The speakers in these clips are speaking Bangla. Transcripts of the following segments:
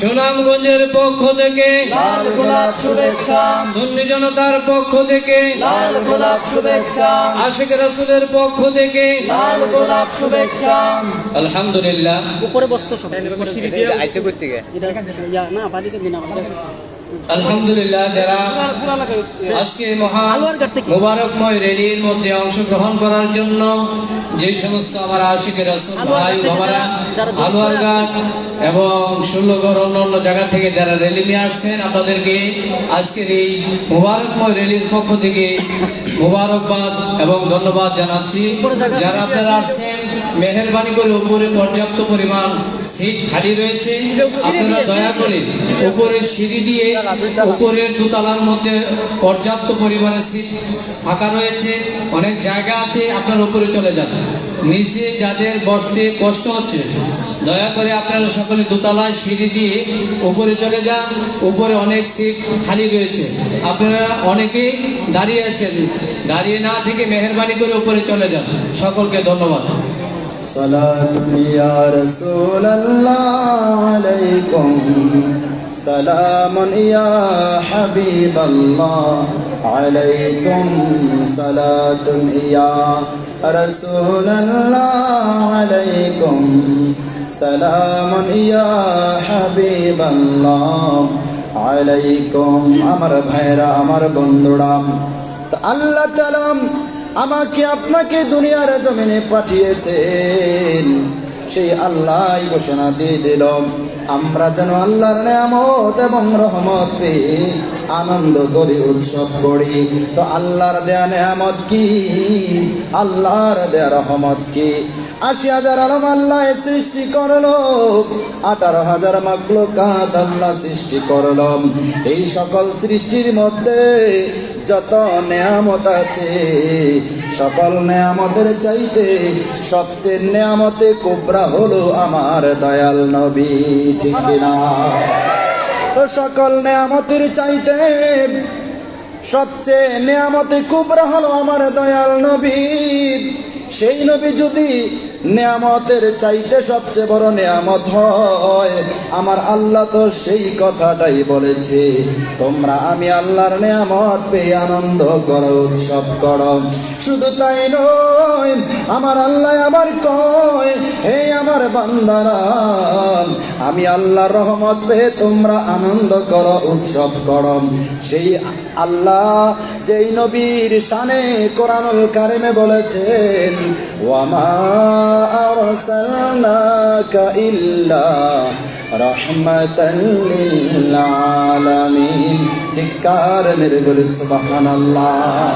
সুনামগঞ্জের পক্ষ থেকে লাল গোলাপ শুভেচ্ছা, সুন্নি জনতার পক্ষ থেকে লাল গোলাপ শুভেচ্ছা, আশিক রাসূলের পক্ষ থেকে লাল গোলাপ শুভেচ্ছা। আলহামদুলিল্লাহ। উপরে বসতো সবাই আইসে করতে গে না বাড়িতে দিন আলহামদুলিল্লাহ, যারা আজকে মহান মুবারকময় র্যালির মধ্যে অংশগ্রহণ করার জন্য যে সমস্ত আমার আশিকের রাসূল ভাই বাবারা আলোয়ারঘাট এবং ষোলগড় অন্য জায়গা থেকে যারা র্যালি নিয়ে আসছেন, আপনাদেরকে আজকের এই মুবারকময় র্যালির পক্ষ থেকে মুবারকবাদ এবং ধন্যবাদ জানাচ্ছি। যারা আপনারা আসছেন, মেহেরবানি করে উপরে পর্যাপ্ত পরিমাণ সিট খালি রয়েছে, আপনারা দয়া করে উপরের সিঁড়ি দিয়ে উপরের দোতলার মধ্যে পর্যাপ্ত পরিমাণে সিট ফাঁকা রয়েছে, অনেক জায়গা আছে, আপনারা উপরে চলে যান। নিচে যাদের বসতে কষ্ট হচ্ছে, দয়া করে আপনারা সকলে দোতলায় সিঁড়ি দিয়ে উপরে চলে যান। উপরে অনেক সিট খালি রয়েছে, আপনারা অনেকেই দাঁড়িয়ে আছেন, দাঁড়িয়ে না থেকে মেহেরবানি করে উপরে চলে যান। সকলকে ধন্যবাদ। সালাতুন ইয়া রাসূলাল্লাহ আলাইকুম, সালামুন ইয়া হাবিবাল্লাহ আলাইকুম, সালাতুন ইয়া রাসূলাল্লাহ আলাইকুম, সালামুন ইয়া হাবিবাল্লাহ আলাইকুম। আমার ভাইরা, আমার বন্ধুরা, আল্লাহ তাআলা আমাকে আপনাকে দুনিয়ার জমিনে পাঠিয়েছেন, সেই আল্লাহ ঘোষণা দিয়ে দিল আমরা যেন আল্লাহর নিয়ামত এবং রহমত পেয়ে আনন্দ করি, উৎসব করি। তো আল্লাহর দেয়া নিয়ামত কি, আল্লাহর দেয়া রহমত কি? ৮০,০০০ আলম আল্লাহ সৃষ্টি করলো, ১৮,০০০ মাখলুকাত আল্লাহ সৃষ্টি করলো। এই সকল সৃষ্টির মধ্যে যত নেয়ামত আছে, সকল নেয়ামতের চাইতে সবচেয়ে নেয়ামতে কুবরা হলো আমার দয়াল নবী, ঠিক কিনা? তো সকল নেয়ামতের চাইতে সবচেয়ে নেয়ামতে কুবরা হলো আমার দয়াল নবী। সেই নবী যদি নেয়ামতের চাইতে সবচেয়ে বড় নেয়ামত হয়, আমার আল্লাহ তো সেই কথাটাই বলেছে, তোমরা আমি আল্লাহর নেয়ামত পেয়ে আনন্দ করো, উৎসব করো। শুধু তাই নয়, আমার আল্লাহ আবার কয়, হে আমার বান্দারা, আমি আল্লাহর রহমত পেয়ে তোমরা আনন্দ করো, উৎসব করো। সেই আল্লাহ যেই নবীর শানে কোরআনুল কারিমে বলেছেন, ওয়ামা আরসালনাকা ইল্লা রাহমাতাল লিল আলামিন। চিৎকার মেরে বলি সুবহানাল্লাহ।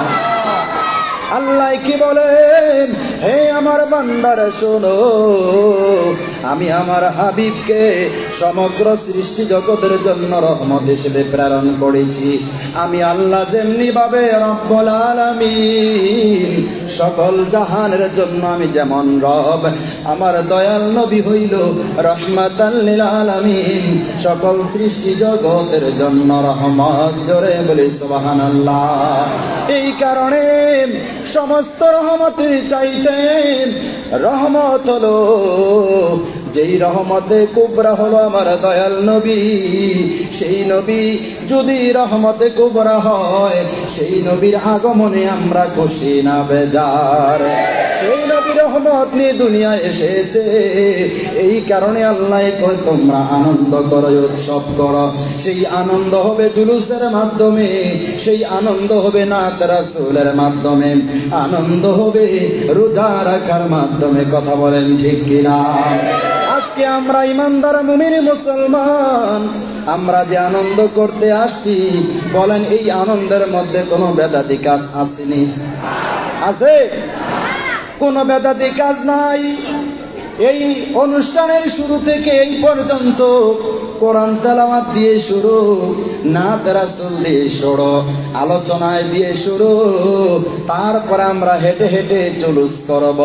আল্লাহ কি বলেন, হে আমার বান্দারা শোনো, আমি আমার হাবিবকে সমগ্র সৃষ্টি জগতের জন্য রহমত হিসেবে প্রেরণ করেছি। আমি আল্লাহ যেমনি ভাবে রব্বুল আলামিন, সকল জাহানের জন্য আমি যেমন রব, আমার দয়াল নবী হইল রহমাতাল লিল আলামিন, সকল সৃষ্টি জগতের জন্য রহমত। জোরে বলি সুবহানাল্লাহ। এই কারণে সমস্ত রহমতের চাইতে রহমত হলো, যেই রহমতে কুবরা হলো আমার দয়াল নবী। সেই নবী যদি রহমতে কুবরা হয়, সেই নবীর আগমনে আমরা খুশি না বেজার। সেই নবী রহমত নিয়ে দুনিয়ায় এসেছে, এই কারণে আল্লাহ কয় তোমরা আনন্দ করো, উৎসব করো। সেই আনন্দ হবে জুলুসের মাধ্যমে, সেই আনন্দ হবে নাত রাসূলের মাধ্যমে, আনন্দ হবে রোজা রাখার মাধ্যমে। কথা বলেন ঠিক কিনা? আজকে আমরা ইমানদার মুমিন মুসলমান, আমরা যে আনন্দ করতে আসছি, বলেন এই আনন্দের মধ্যে কোনো বেদাতি কাজ আসেনি? আছে? কোনো বেদাতি কাজ নাই। এই অনুষ্ঠানের শুরু থেকে এই পর্যন্ত কোরআন তেলাওয়াত দিয়ে শুরু, নাত রাসূল দিয়ে শুরু, আলোচনায় দিয়ে শুরু, তারপর আমরা হেঁটে হেঁটে জুলুস করব।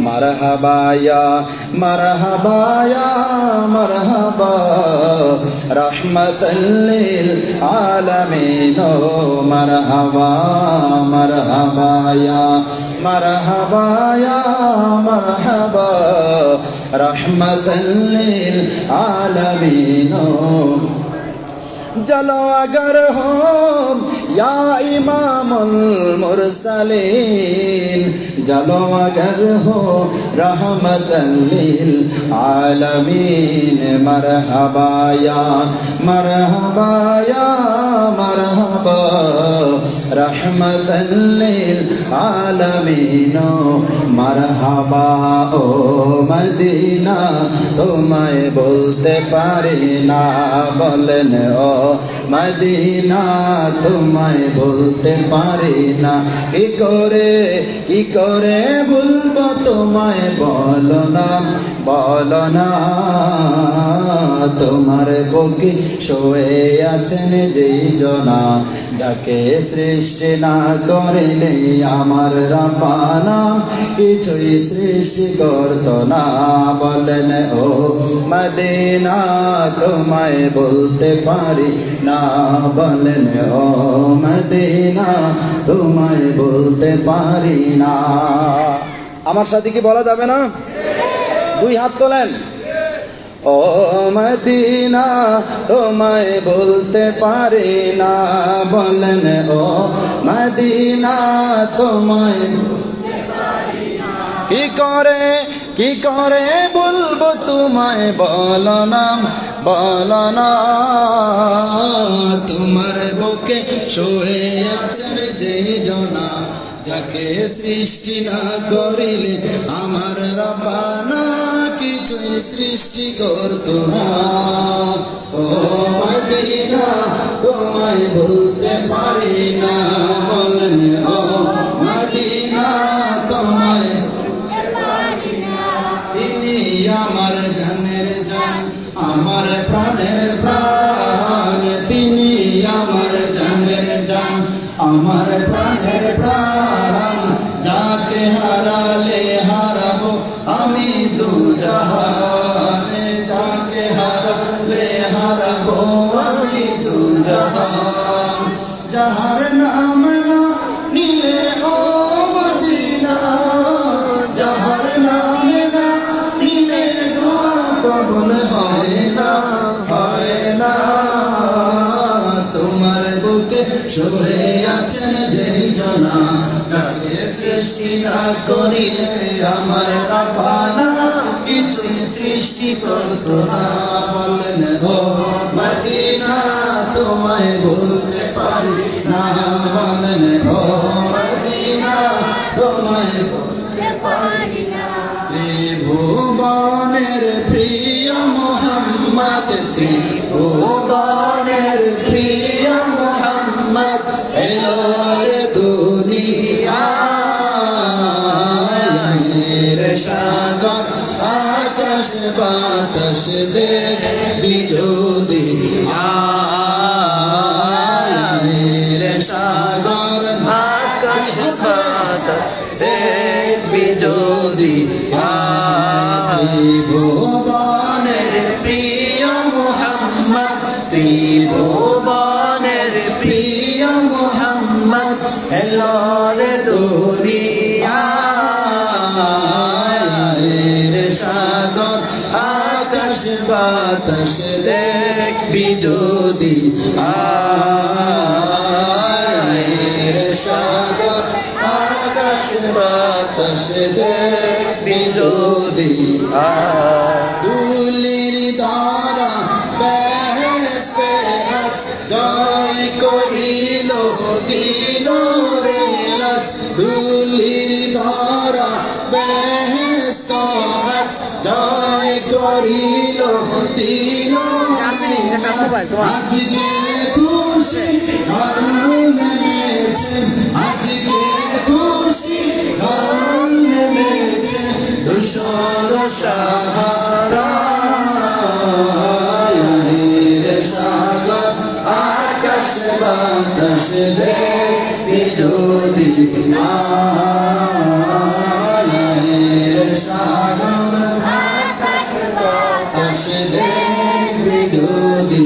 মারহাবা ইয়া মারহাবা ইয়া মারহাবা রাহমাতাল লিল আলামিন, মারহাবা মারহাবা ইয়া মারহাবা ইয়া মারহাবা রাহমাতাল লিল আলামিন चलो अगर हो या इमामुल मुरसलीन चलो अगर हो रहमतल लिल आलमीन मरहबा या मरहबा या मरहबा रहमतल लिल आलमीन मरहबा ओ मदीना तुम्हें बोलते पारी ना बोलन ओ मदीना तुम्हें बोलते पारी ना की करे बोलबो तुम्हें बोलो ना তোমার বুকে শুয়ে আছেন যেই জনা যাকে সৃষ্টি না করিলে আমার রাব্বানা কিছুই সৃষ্টি করত না বলেন ও মদিনা তোমায় বলতে পারি না বলেন ও মদিনা তোমায় বলতে পারি না আমার সাথে কি বলা যাবে না দুই হাত তোলেন ও মদিনা তোমায় বলতে পারি না বলেন ও মদিনা তোমায় কি করে বলবো তোমায় বলো না তোমার বুকে শুয়ে আছেন যেই জনা যাকে সৃষ্টি না করিলে আমার রাব্বানা কিছুই সৃষ্টি করতো না ও মদিনা তোমায় বলতে পারি না বলেন ও মদিনা তোমায় তিনি আমার জানের জান আমার প্রাণের প্রাণ তিনি আমার জানের জান আমার প্রাণের প্রাণ যাকে হারালে হারাবো আমি দুজাহানে যাকে হারালে হারাবো আমি দুজাহান যাহার নাম না নিলে ও মদিনা যাহার নাম না নিলে দোয়া কবুল হয় না তোমার বুকে শুয়ে আছেন যেই জনা যাকে সৃষ্টি না করিলে আমার রাব্বানা কিছুই সৃষ্টি করতো না বলেন ও মদিনা তোমায় বলতে পারি না বলেন ও মদিনা তোমায় বলতে পারি না ত্রিভুবনের প্রিয় মোহাম্মদ ত্রিভুবনের প্রিয় মোহাম্মদ এলো রে দুনিয়ায় সাগর আকাশ বাতাস দেখবি যদি রে সাগর আকাশ বাতাস দেখবি যদি ভুবনের প্রিয় মোহাম্মদ ত্রিভুবনের প্রিয় মোহাম্মদ এলো রে দুনিয়ায় সাগর আকাশ বাতাস দেখবি যদি সাগর আকাশ বাতাস দেখবি যদি দুলির দ্বারা বেহেশতে আজ জয় করিল দিল রে লাজ দুলির দ্বারা বেহেশত আজ জয় করিল দিল আজকে খুশি আজকে খুশি দুশর সাহারা সাগর আকাশ বাতাস দেখবি যদি সাগর আকাশ বাতাস দেখবি যদি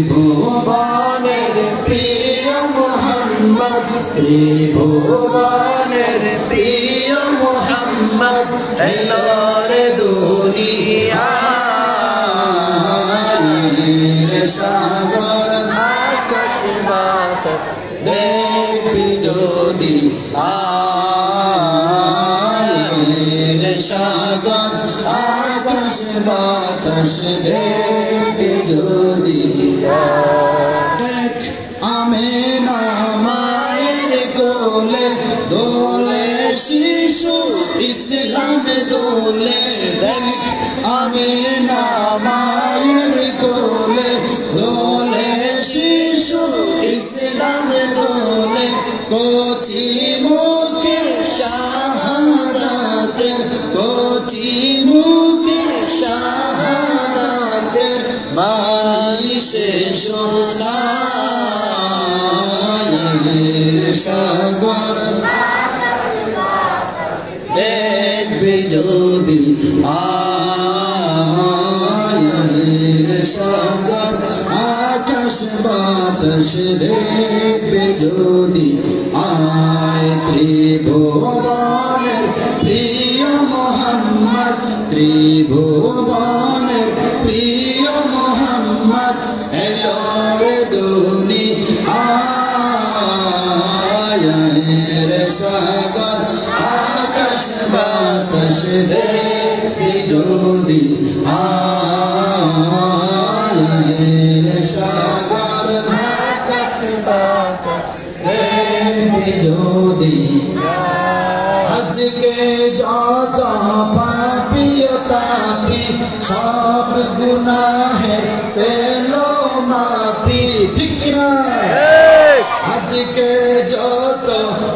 ভুবনের প্রিয় মোহাম্মদ ত্রিভুবনের প্রিয় মোহাম্মদ এলো রে দুনিয়ায় সাগর আকাশ বাতাস দেখবি যদি রে সাগর আকাশ বাতাস দেখবি যদি দেখ আমেনা মায়ের কোলে দোলে শিশু ইসলাম দোলে দেখ আমেনা মায়ের কোলে দোলে শিশু ইসলাম দোলে কোচি মুখে শাহাদাতে কোচি মুখে শাহাদাতে মাইশে সোনা সাগর দেখবি যদি সাগর আকাশ বাতাস দেখবি যদি আয় ত্রিভুবনের প্রিয় মোহাম্মদ ত্রিভুবনের প্রিয় মোহাম্মদ এলো রে দুনিয়ায় রে সাগর আকাশ বাতাস দেখবি যদি রে সাগর আকাশ বাতাস দেখবি যদি আজকে যত পাপি ও তাপি সব গুনাহের পেলো মাপি ঠিক না আজকে যত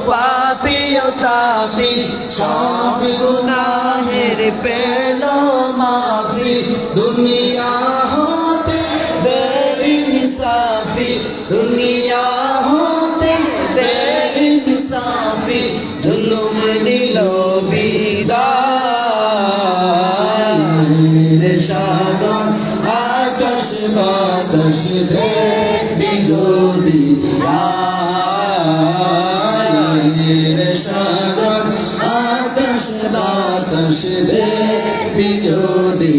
পাপি ও তাপি সব গুনাহের পেলো মাফি দুনিয়া হতে বেইনসাফি দুনিয়া হতে বেইনসাফি জুলুম নিল বিদায় রে সাগর আকাশ বাতাস দেখবি যদি রে সাগর আকাশ বাতাস দেখবি যদি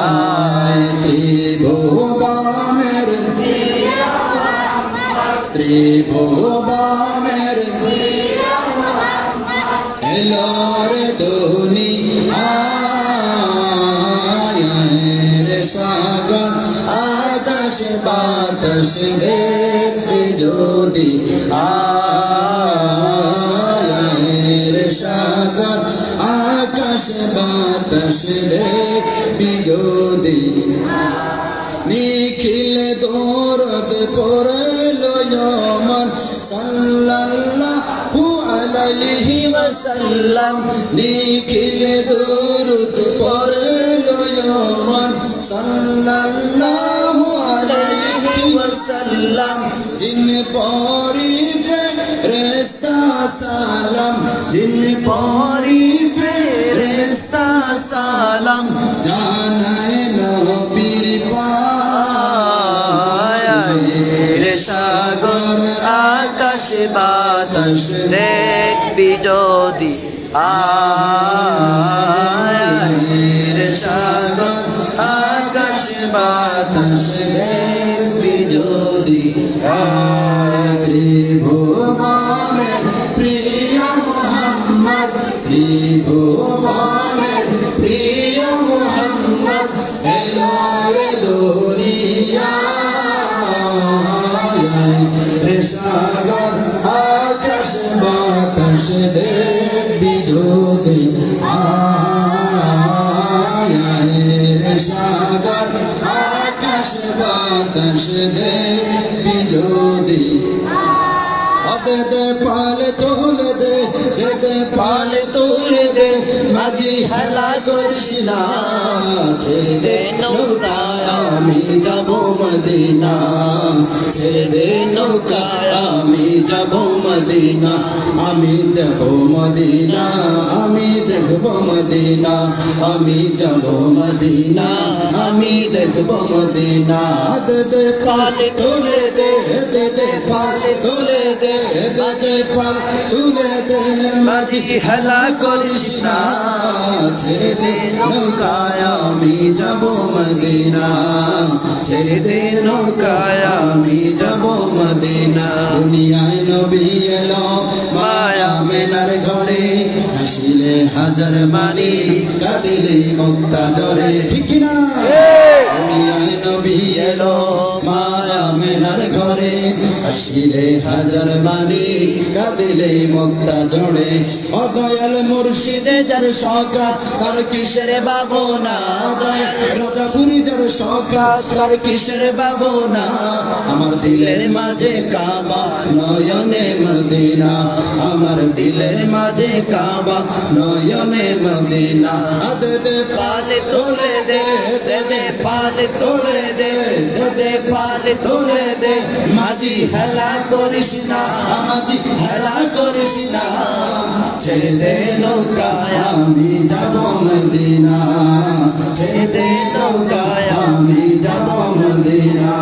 আয় ত্রিভুবনের ত্রিভুবনের এলো রে দুনিয়ায় রে সাগর আকাশ বাতাস দেখবি যদি রে সাগর আকাশ বাতাস দেখবি যদি নিখিল দরদ পড়লো মন সাল্লাল্লাহু আলাইহি ওয়াসাল্লাম নিখিল দরদ পড়লো মন সাল্লাল্লাহু আলাইহি ওয়াসাল্লাম জিন পরি ফেরেশতা সালাম জিন পরি ফেরেশতা সালাম জানায় নবীর পায় রে সাগর আকাশ বাতাস দেখবি যদি রে সাগর আকাশ বাতাস দেখবি যদি ত্রিভুবনের প্রিয় মোহাম্মদ ত্রিভুবনের প্রিয় মোহাম্মদ এলো রে দুনিয়ায় রে সাগর আকাশ বাতাস দেখবি যদি রে সাগর আকাশ বাতাস দেখবি যদি দে পাল তোল দে দে পাল তোল দে মাঝি হেলা করিস না ছেড়ে দে নৌকায় আমি যাব মদিনা ছেড়ে দে নৌকায় আমি যাব মদিনা আমি দেখব মদিনা আমি দেখব মদিনা আমি যাব মদিনা আমি আমি দেখব মদিনা দে দে পাল তুলে দে দে দে পাল তুলে দে দে দে পাল তুলে দে মাঝি হেলা করিস না ছেড়ে দে নৌকায় আমি যাব মদিনা ছেড়ে দে নৌকায় আমি যাব মদিনা দুনিয়ায় নবী এলো মায়া মেনার ঘরে হাসিলে হাজার মানি কাঁদিলে মুক্তা জরে ঠিক না দুনিয়ায় নবী এলো মায়া মেনার ঘরে হাসিলে হাজার মানি কাঁদিলে মুক্তা জড়ে অদয়াল মুর্শিদে যার সকা তার কিসের ভাবনা দয়াল রাজাপুরি যার সকা তার কিসের ভাবনা আমার দিলের মাঝে কাবা নয়নে মদিনা আমার দিলের মাঝে কাবা নয়নে মদিনা দে দে পাল তোলে দে দে দে পাল তোলে দে দে দে পাল তোলে দে মাঝি হেলা করিস না মাঝি হেলা করিস না ছেড়ে দে নৌকায় আমি যাব মদিনা ছেড়ে দে নৌকায় আমি যাব মদিনা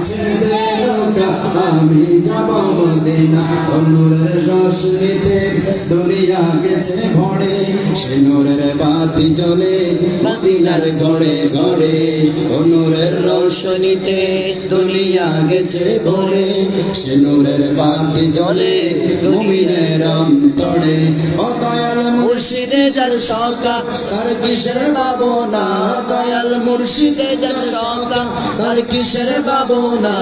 ছেড়ে দে নৌকা আমি যাব মদিনা নূরের রশ্মিতে দুনিয়া গেছে ভরে সে নূরের বাতি জ্বলে মদিনার ঘরে ঘরে নূরের রোশনীতে দুনিয়া গেছে ভরে সে নূরের বাতি জ্বলে মুমিনের অন্তরে ও দয়াল মুর্শিদে যার সকা তার কিসের ভাবনা দয়াল মুর্শিদে যার সকা তার কিসের ভাবনা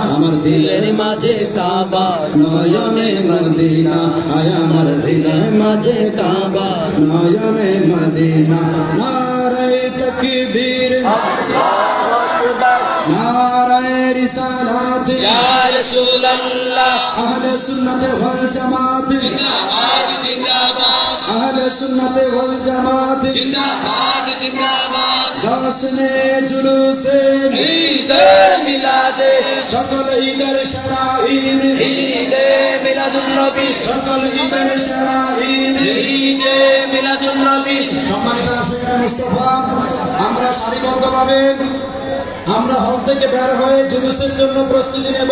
আমার দিলের মাঝে কাবা নয়নে মদিনা আয় আমার দিলের মাঝে কাবা নয়নে মদিনা নারায়ে তাকবীর আল্লাহু আকবার নারায়ে রিসালাত ইয়া রাসূলুল্লাহ আহলে সুন্নাত ওয়াল জামাত জিন্দাবাদ জিন্দাবাদ আহলে সুন্নাত ওয়াল জামাত জিন্দাবাদ জিন্দাবাদ জশ্নে জুলুসে ঈদে মিলাদে সকল ঈদের সেরা ঈদ ঈদে মিলাদুন নবী সকল ঈদের সেরা ঈদ ঈদে মিলাদুন নবী সম্মানিত আশিক মুস্তাফা আমরা সারিবদ্ধভাবে আমরা হল থেকে বের হয়ে জুলুসের জন্য প্রস্তুতি নেব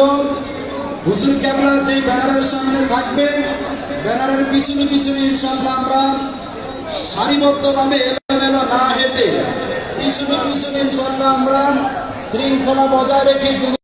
হুজুর কেবলা যে ব্যানারের সামনে থাকবে ব্যানারের পিছনে পিছনে ইনশাআল্লাহ আমরা সারিবদ্ধভাবে এলোমেলো না হেঁটে পিছনে পিছনে ইনশাআল্লাহ আমরা শৃঙ্খলা বজায় রেখে